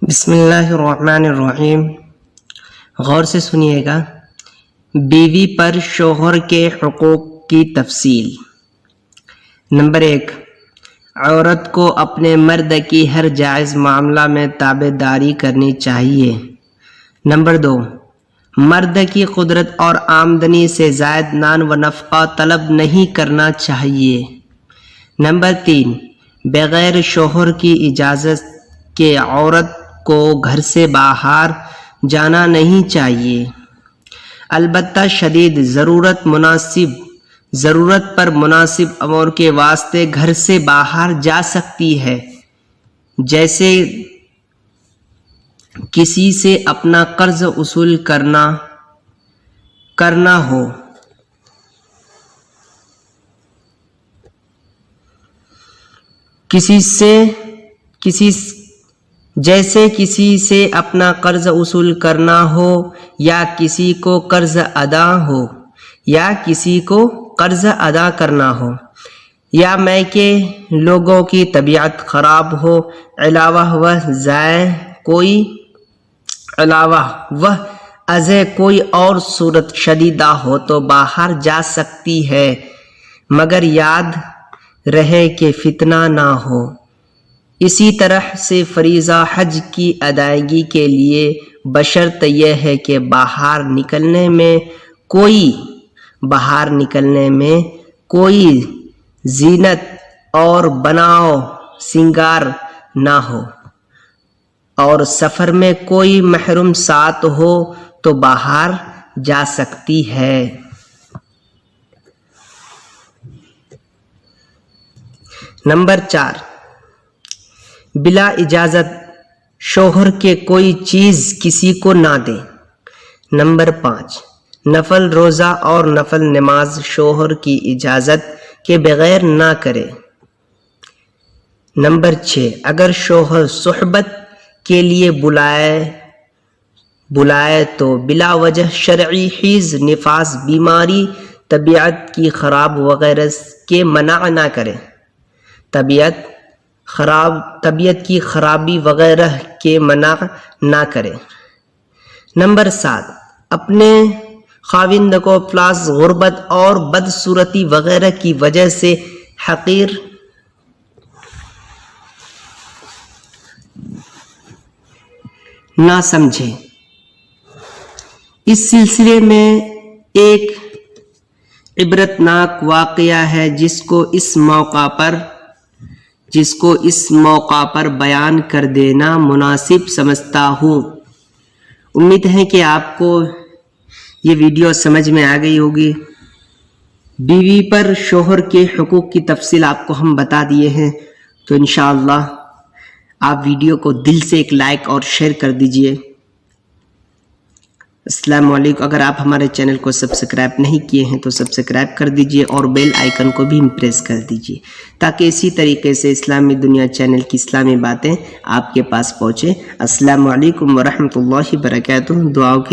بسم اللہ الرحمن الرحیم۔ غور سے سنیے گا۔ بیوی پر شوہر کے حقوق کی تفصیل۔ نمبر 1، عورت کو اپنے مرد کی ہر جائز معاملہ میں تابع داری کرنی چاہیے۔ نمبر 2، مرد کی قدرت اور آمدنی سے زائد نان و نفقہ طلب نہیں کرنا چاہیے۔ نمبر 3، بغیر شوہر کی اجازت کے عورت کو گھر سے باہر جانا نہیں چاہیے، البتہ شدید ضرورت پر مناسب امور کے واسطے گھر سے باہر جا سکتی ہے، جیسے کسی سے اپنا قرض وصول کرنا ہو، کسی سے اپنا قرض وصول کرنا ہو، یا کسی کو قرض ادا کرنا ہو، یا میکے لوگوں کی طبیعت خراب ہو، علاوہ ازیں کوئی اور صورت شدیدہ ہو تو باہر جا سکتی ہے، مگر یاد رہے کہ فتنہ نہ ہو۔ اسی طرح سے فریضہ حج کی ادائیگی کے لیے بشرط یہ ہے کہ باہر نکلنے میں کوئی زینت اور بناؤ سنگار نہ ہو، اور سفر میں کوئی محرم ساتھ ہو تو باہر جا سکتی ہے۔ نمبر 4، بلا اجازت شوہر کے کوئی چیز کسی کو نہ دے۔ نمبر 5، نفل روزہ اور نفل نماز شوہر کی اجازت کے بغیر نہ کرے۔ نمبر 6، اگر شوہر صحبت کے لیے بلائے تو بلا وجہ شرعی حیض، نفاس، بیماری، طبیعت کی خراب وغیرہ کے منع نہ کرے۔ طبیعت کی خرابی وغیرہ کے منع نہ کرے۔ نمبر 7، اپنے خاوند کو افلاس، غربت اور بدصورتی وغیرہ کی وجہ سے حقیر نہ سمجھے۔ اس سلسلے میں ایک عبرتناک واقعہ ہے جس کو اس موقع پر بیان کر دینا مناسب سمجھتا ہوں۔ امید ہے کہ آپ کو یہ ویڈیو سمجھ میں آ گئی ہوگی۔ بیوی پر شوہر کے حقوق کی تفصیل آپ کو ہم بتا دیے ہیں، تو انشاءاللہ آپ ویڈیو کو دل سے ایک لائک اور شیئر کر دیجئے۔ السلام علیکم۔ اگر آپ ہمارے چینل کو سبسکرائب نہیں کیے ہیں تو سبسکرائب کر دیجئے اور بیل آئیکن کو بھی پریس کر دیجئے، تاکہ اسی طریقے سے اسلامی دنیا چینل کی اسلامی باتیں آپ کے پاس پہنچے۔ السلام علیکم ورحمۃ اللہ وبرکاتہ۔ دعاؤں کی